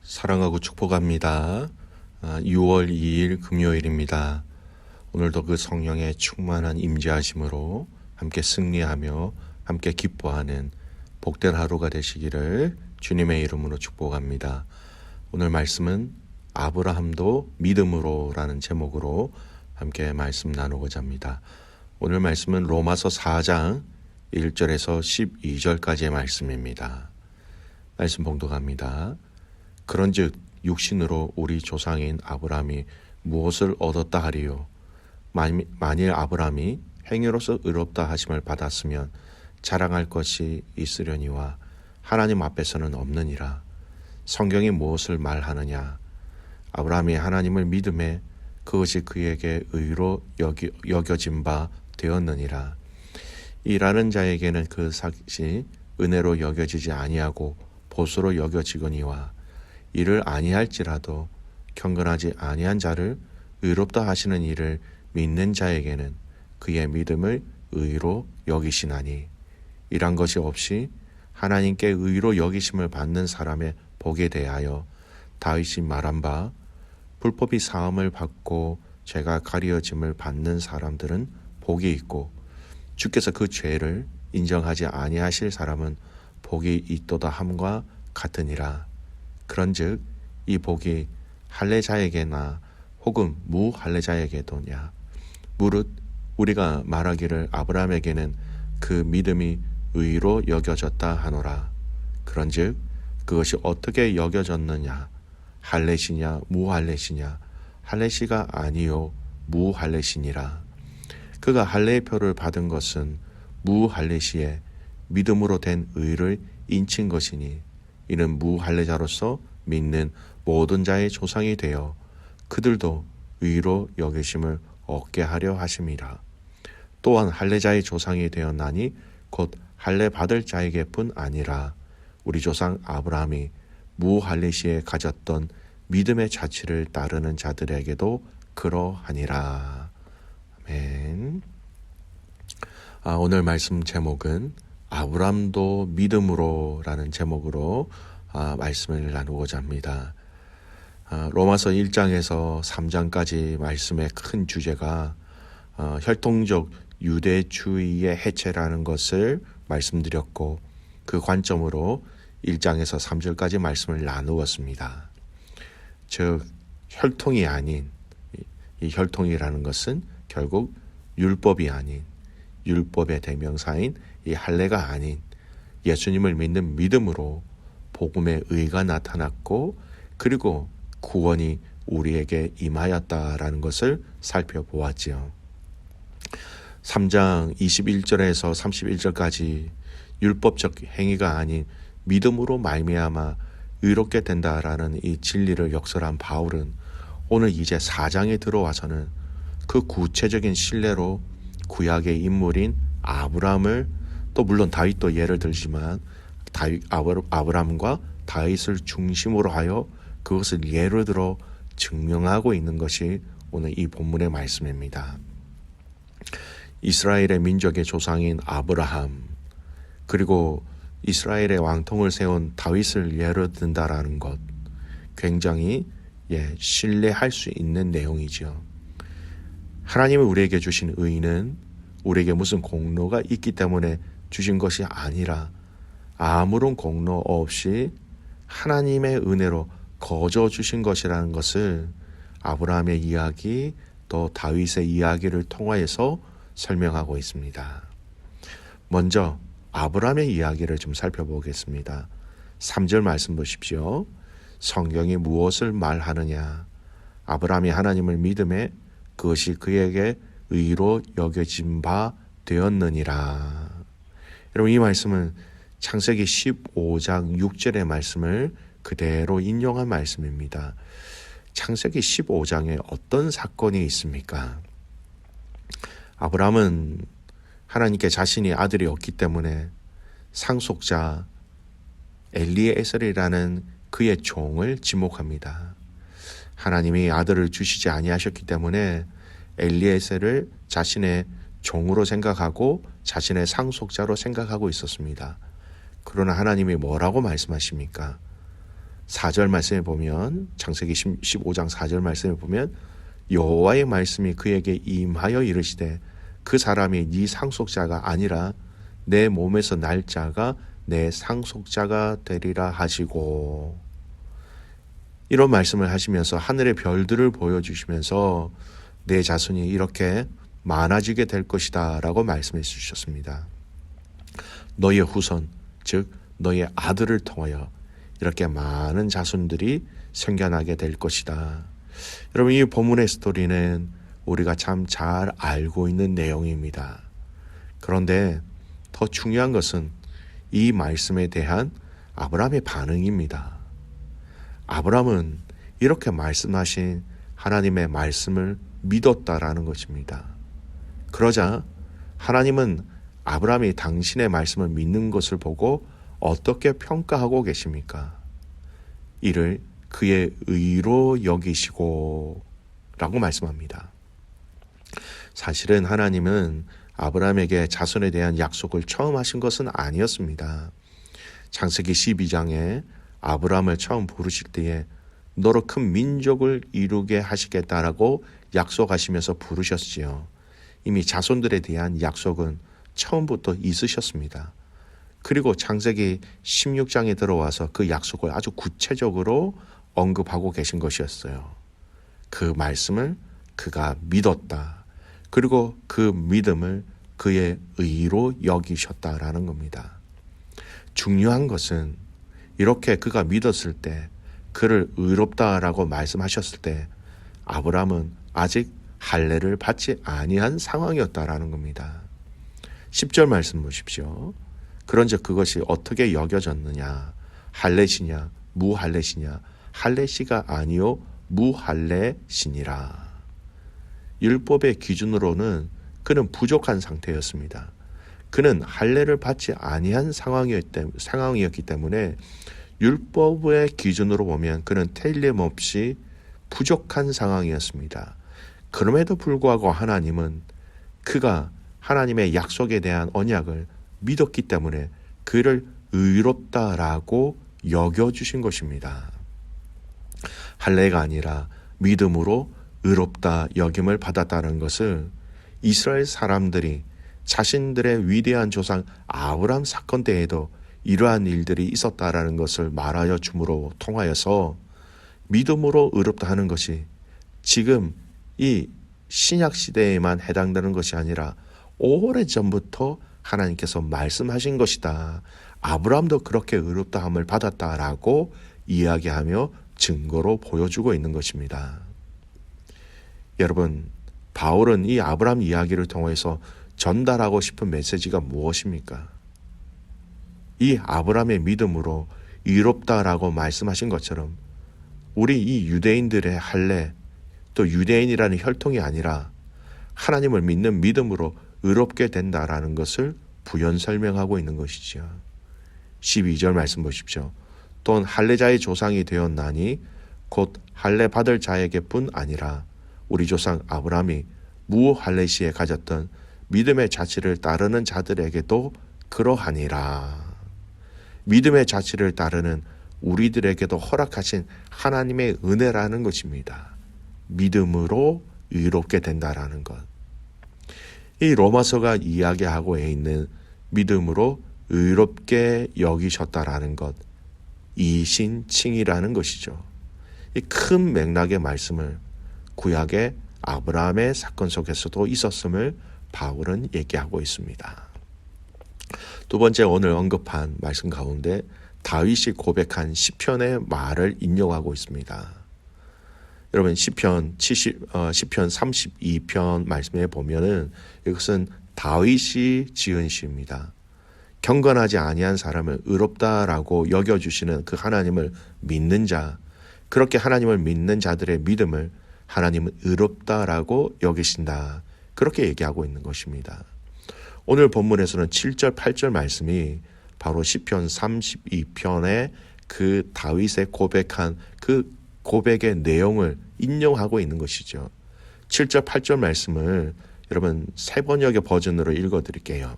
사랑하고 축복합니다. 6월 2일 금요일입니다. 오늘도 그 성령의 충만한 임재하심으로 함께 승리하며 함께 기뻐하는 복된 하루가 되시기를 주님의 이름으로 축복합니다. 오늘 말씀은 아브라함도 믿음으로라는 제목으로 함께 말씀 나누고자 합니다. 오늘 말씀은 로마서 4장 1절에서 12절까지의 말씀입니다. 말씀 봉독합니다. 그런즉 육신으로 우리 조상인 아브라함이 무엇을 얻었다 하리요? 만일 아브라함이 행위로서 의롭다 하심을 받았으면 자랑할 것이 있으려니와 하나님 앞에서는 없느니라. 성경이 무엇을 말하느냐? 아브라함이 하나님을 믿음에 그것이 그에게 의로 여겨진 바 되었느니라. 일하는 자에게는 그 삭이 은혜로 여겨지지 아니하고 보수로 여겨지거니와 이를 아니할지라도 경건하지 아니한 자를 의롭다 하시는 이를 믿는 자에게는 그의 믿음을 의로 여기시나니 이란 것이 없이 하나님께 의로 여기심을 받는 사람의 복에 대하여 다윗이 말한 바 불법이 사함을 받고 죄가 가려짐을 받는 사람들은 복이 있고 주께서 그 죄를 인정하지 아니하실 사람은 복이 있도다 함과 같으니라. 그런즉 이 복이 할례자에게나 혹은 무할례자에게도냐? 무릇 우리가 말하기를 아브라함에게는 그 믿음이 의로 여겨졌다 하노라. 그런즉 그것이 어떻게 여겨졌느냐? 할례시냐 무할례시냐? 할례시가 아니요 무할례시니라. 그가 할례의 표를 받은 것은 무할례시에 믿음으로 된 의를 인친 것이니 이는 무할례자로서 믿는 모든 자의 조상이 되어 그들도 의로 여기심을 얻게 하려 하심이라. 또한 할례자의 조상이 되었나니 곧 할례 받을 자에게뿐 아니라 우리 조상 아브라함이 무할례시에 가졌던 믿음의 자취를 따르는 자들에게도 그러하니라. 아멘. 오늘 말씀 제목은 아브라함도 믿음으로라는 제목으로 말씀을 나누고자 합니다. 로마서 1장에서 3장까지 말씀의 큰 주제가 혈통적 유대주의의 해체라는 것을 말씀드렸고 그 관점으로 1장에서 3절까지 말씀을 나누었습니다. 즉 혈통이 아닌 이 혈통이라는 것은 결국 율법이 아닌 율법의 대명사인 이 할례가 아닌 예수님을 믿는 믿음으로 복음의 의가 나타났고 그리고 구원이 우리에게 임하였다라는 것을 살펴보았지요. 3장 21절에서 31절까지 율법적 행위가 아닌 믿음으로 말미암아 의롭게 된다라는 이 진리를 역설한 바울은 오늘 이제 4장에 들어와서는 그 구체적인 신뢰로 구약의 인물인 아브라함을 또 물론 다윗도 예를 들지만 아브라함과 다윗을 중심으로 하여 그것을 예로 들어 증명하고 있는 것이 오늘 이 본문의 말씀입니다. 이스라엘의 민족의 조상인 아브라함 그리고 이스라엘의 왕통을 세운 다윗을 예로 든다라는 것 굉장히 신뢰할 수 있는 내용이죠. 하나님이 우리에게 주신 의는 우리에게 무슨 공로가 있기 때문에 주신 것이 아니라 아무런 공로 없이 하나님의 은혜로 거저 주신 것이라는 것을 아브라함의 이야기 또 다윗의 이야기를 통하여서 설명하고 있습니다. 먼저 아브라함의 이야기를 좀 살펴보겠습니다. 3절 말씀 보십시오. 성경이 무엇을 말하느냐? 아브라함이 하나님을 믿음에 그것이 그에게 의로 여겨진 바 되었느니라. 여러분 이 말씀은 창세기 15장 6절의 말씀을 그대로 인용한 말씀입니다. 창세기 15장에 어떤 사건이 있습니까? 아브라함은 하나님께 자신이 아들이 없기 때문에 상속자 엘리에셀이라는 그의 종을 지목합니다. 하나님이 아들을 주시지 아니하셨기 때문에 엘리에셀을 자신의 종으로 생각하고 자신의 상속자로 생각하고 있었습니다. 그러나 하나님이 뭐라고 말씀하십니까? 4절 말씀에 보면, 창세기 15장 4절 말씀에 보면 여호와의 말씀이 그에게 임하여 이르시되 그 사람이 네 상속자가 아니라 내 몸에서 날 자가 내 상속자가 되리라 하시고, 이런 말씀을 하시면서 하늘의 별들을 보여주시면서 내 자손이 이렇게 많아지게 될 것이다 라고 말씀해 주셨습니다. 너의 후손, 즉 너의 아들을 통하여 이렇게 많은 자손들이 생겨나게 될 것이다. 여러분, 이 본문의 스토리는 우리가 참 잘 알고 있는 내용입니다. 그런데 더 중요한 것은 이 말씀에 대한 아브라함의 반응입니다. 아브라함은 이렇게 말씀하신 하나님의 말씀을 믿었다라는 것입니다. 그러자 하나님은 아브라함이 당신의 말씀을 믿는 것을 보고 어떻게 평가하고 계십니까? 이를 그의 의로 여기시고 라고 말씀합니다. 사실은 하나님은 아브라함에게 자손에 대한 약속을 처음 하신 것은 아니었습니다. 창세기 12장에 아브라함을 처음 부르실 때에 너로 큰 민족을 이루게 하시겠다라고 약속하시면서 부르셨지요. 이미 자손들에 대한 약속은 처음부터 있으셨습니다. 그리고 창세기 16장에 들어와서 그 약속을 아주 구체적으로 언급하고 계신 것이었어요. 그 말씀을 그가 믿었다. 그리고 그 믿음을 그의 의로 여기셨다라는 겁니다. 중요한 것은 이렇게 그가 믿었을 때, 그를 의롭다라고 말씀하셨을 때 아브라함은 아직 할례를 받지 아니한 상황이었다라는 겁니다. 10절 말씀 보십시오. 그런즉 그것이 어떻게 여겨졌느냐? 할례시냐 무할례시냐? 할례시가 아니요 무할례시니라. 율법의 기준으로는 그는 부족한 상태였습니다. 그는 할례를 받지 아니한 상황이었기 때문에 율법의 기준으로 보면 그는 틀림없이 부족한 상황이었습니다. 그럼에도 불구하고 하나님은 그가 하나님의 약속에 대한 언약을 믿었기 때문에 그를 의롭다라고 여겨주신 것입니다. 할례가 아니라 믿음으로 의롭다 여김을 받았다는 것을 이스라엘 사람들이 자신들의 위대한 조상 아브라함 사건 때에도 이러한 일들이 있었다라는 것을 말하여 줌으로 통하여서 믿음으로 의롭다 하는 것이 지금 이 신약 시대에만 해당되는 것이 아니라 오래전부터 하나님께서 말씀하신 것이다. 아브라함도 그렇게 의롭다함을 받았다라고 이야기하며 증거로 보여주고 있는 것입니다. 여러분, 바울은 이 아브라함 이야기를 통해서 전달하고 싶은 메시지가 무엇입니까? 이 아브라함의 믿음으로 의롭다라고 말씀하신 것처럼 우리 이 유대인들의 할례, 또 유대인이라는 혈통이 아니라 하나님을 믿는 믿음으로 의롭게 된다라는 것을 부연 설명하고 있는 것이죠. 12절 말씀 보십시오. 또는 할례자의 조상이 되었나니 곧 할례 받을 자에게뿐 아니라 우리 조상 아브라함이 무할례시에 가졌던 믿음의 자치를 따르는 자들에게도 그러하니라. 믿음의 자치를 따르는 우리들에게도 허락하신 하나님의 은혜라는 것입니다. 믿음으로 의롭게 된다라는 것. 이 로마서가 이야기하고 있는 믿음으로 의롭게 여기셨다라는 것, 이신칭이라는 것이죠. 이 큰 맥락의 말씀을 구약의 아브라함의 사건 속에서도 있었음을 바울은 얘기하고 있습니다. 두 번째, 오늘 언급한 말씀 가운데 다윗이 고백한 시편의 말을 인용하고 있습니다. 여러분, 시편 32편 말씀에 보면은 이것은 다윗이 지은 시입니다. 경건하지 아니한 사람을 의롭다라고 여겨주시는 그 하나님을 믿는 자, 그렇게 하나님을 믿는 자들의 믿음을 하나님은 의롭다라고 여기신다. 그렇게 얘기하고 있는 것입니다. 오늘 본문에서는 7절, 8절 말씀이 바로 시편 32편의 그 다윗의 고백한 그 고백의 내용을 인용하고 있는 것이죠. 7절, 8절 말씀을 여러분 세 번역의 버전으로 읽어드릴게요.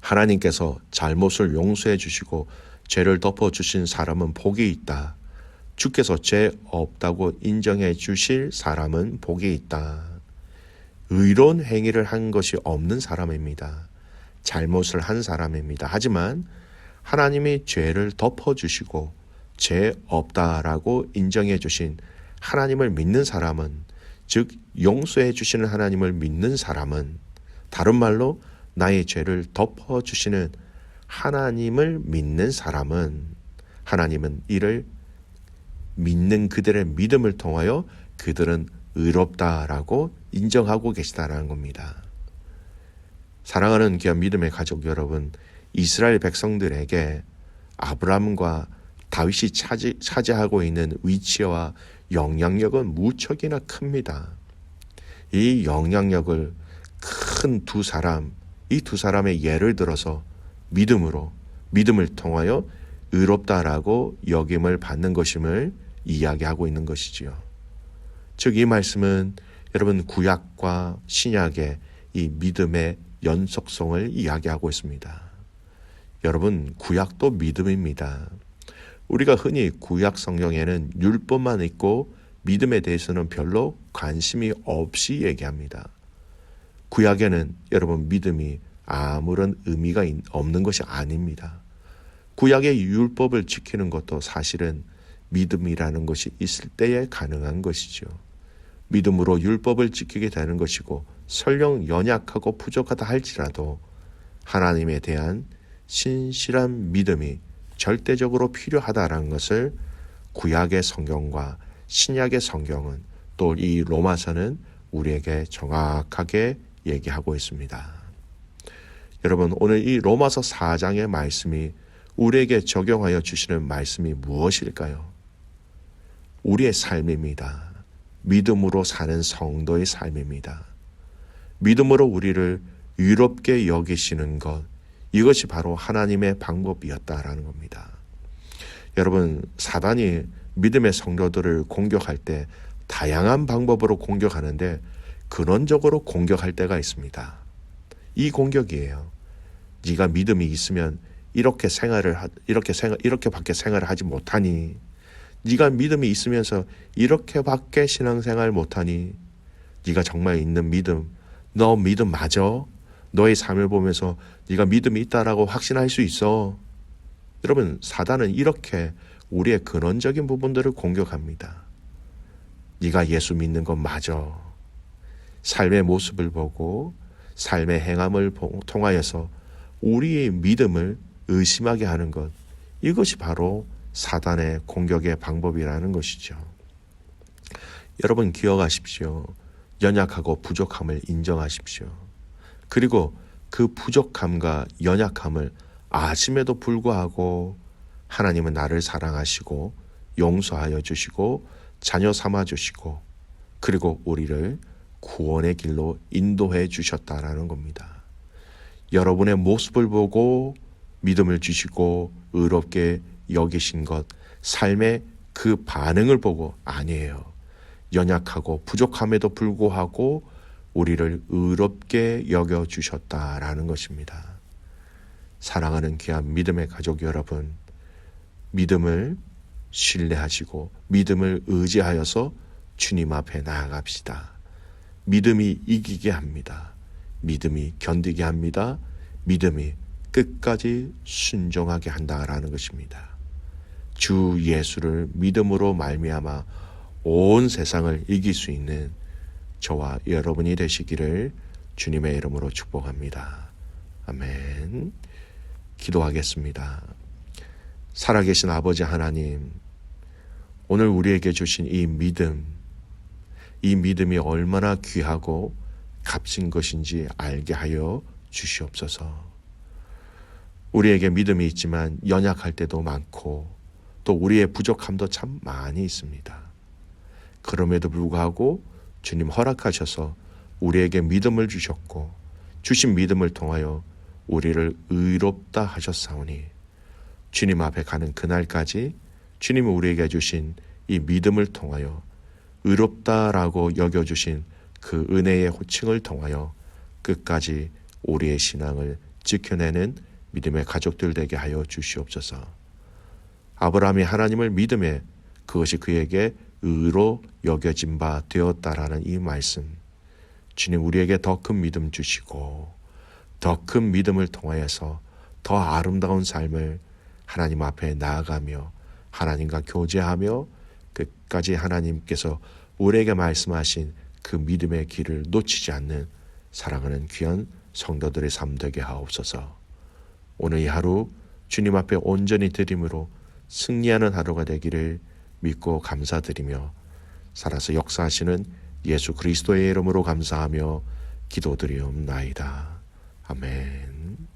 하나님께서 잘못을 용서해 주시고 죄를 덮어주신 사람은 복이 있다. 주께서 죄 없다고 인정해 주실 사람은 복이 있다. 의로운 행위를 한 것이 없는 사람입니다. 잘못을 한 사람입니다. 하지만 하나님이 죄를 덮어주시고 죄 없다라고 인정해 주신 하나님을 믿는 사람은, 즉 용서해 주시는 하나님을 믿는 사람은, 다른 말로 나의 죄를 덮어주시는 하나님을 믿는 사람은, 하나님은 이를 믿는 그들의 믿음을 통하여 그들은 의롭다라고 인정하고 계시다라는 겁니다. 사랑하는 귀한 믿음의 가족 여러분, 이스라엘 백성들에게 아브라함과 다윗이 차지하고 있는 위치와 영향력은 무척이나 큽니다. 이 영향력을 큰 이 두 사람의 예를 들어서 믿음을 통하여 의롭다라고 여김을 받는 것임을 이야기하고 있는 것이지요. 즉 이 말씀은 여러분 구약과 신약의 이 믿음의 연속성을 이야기하고 있습니다. 여러분 구약도 믿음입니다. 우리가 흔히 구약 성경에는 율법만 있고 믿음에 대해서는 별로 관심이 없이 얘기합니다. 구약에는 여러분 믿음이 아무런 의미가 없는 것이 아닙니다. 구약의 율법을 지키는 것도 사실은 믿음이라는 것이 있을 때에 가능한 것이죠. 믿음으로 율법을 지키게 되는 것이고, 설령 연약하고 부족하다 할지라도 하나님에 대한 신실한 믿음이 절대적으로 필요하다라는 것을 구약의 성경과 신약의 성경은, 또 이 로마서는 우리에게 정확하게 얘기하고 있습니다. 여러분, 오늘 이 로마서 4장의 말씀이 우리에게 적용하여 주시는 말씀이 무엇일까요? 우리의 삶입니다. 믿음으로 사는 성도의 삶입니다. 믿음으로 우리를 의롭게 여기시는 것, 이것이 바로 하나님의 방법이었다라는 겁니다. 여러분, 사단이 믿음의 성도들을 공격할 때 다양한 방법으로 공격하는데 근원적으로 공격할 때가 있습니다. 이 공격이에요. 네가 믿음이 있으면 이렇게밖에 생활을 하지 못하니, 네가 믿음이 있으면서 이렇게밖에 신앙생활 못하니, 네가 정말 있는 믿음, 너 믿음 맞아? 너의 삶을 보면서 네가 믿음이 있다라고 확신할 수 있어? 여러분, 사단은 이렇게 우리의 근원적인 부분들을 공격합니다. 네가 예수 믿는 건 맞아. 삶의 모습을 보고 삶의 행함을 통하여서 우리의 믿음을 의심하게 하는 것, 이것이 바로 사단의 공격의 방법이라는 것이죠. 여러분 기억하십시오. 연약하고 부족함을 인정하십시오. 그리고 그 부족함과 연약함을 아심에도 불구하고 하나님은 나를 사랑하시고 용서하여 주시고 자녀 삼아 주시고, 그리고 우리를 구원의 길로 인도해 주셨다라는 겁니다. 여러분의 모습을 보고 믿음을 주시고 의롭게 여기신 것, 삶의 그 반응을 보고 아니에요. 연약하고 부족함에도 불구하고 우리를 의롭게 여겨주셨다라는 것입니다. 사랑하는 귀한 믿음의 가족 여러분, 믿음을 신뢰하시고 믿음을 의지하여서 주님 앞에 나아갑시다. 믿음이 이기게 합니다. 믿음이 견디게 합니다. 믿음이 끝까지 순종하게 한다라는 것입니다. 주 예수를 믿음으로 말미암아 온 세상을 이길 수 있는 저와 여러분이 되시기를 주님의 이름으로 축복합니다. 아멘. 기도하겠습니다. 살아계신 아버지 하나님, 오늘 우리에게 주신 이 믿음이 얼마나 귀하고 값진 것인지 알게 하여 주시옵소서. 우리에게 믿음이 있지만 연약할 때도 많고 또 우리의 부족함도 참 많이 있습니다. 그럼에도 불구하고 주님 허락하셔서 우리에게 믿음을 주셨고, 주신 믿음을 통하여 우리를 의롭다 하셨사오니, 주님 앞에 가는 그날까지 주님이 우리에게 주신 이 믿음을 통하여 의롭다라고 여겨주신 그 은혜의 호칭을 통하여 끝까지 우리의 신앙을 지켜내는 믿음의 가족들 되게 하여 주시옵소서. 아브라함이 하나님을 믿음에 그것이 그에게 의로 여겨진 바 되었다라는 이 말씀, 주님 우리에게 더 큰 믿음 주시고 더 큰 믿음을 통하여서 더 아름다운 삶을 하나님 앞에 나아가며 하나님과 교제하며 끝까지 하나님께서 우리에게 말씀하신 그 믿음의 길을 놓치지 않는 사랑하는 귀한 성도들의 삶 되게 하옵소서. 오늘 이 하루 주님 앞에 온전히 드림으로 승리하는 하루가 되기를 믿고 감사드리며 살아서 역사하시는 예수 그리스도의 이름으로 감사하며 기도드리옵나이다. 아멘.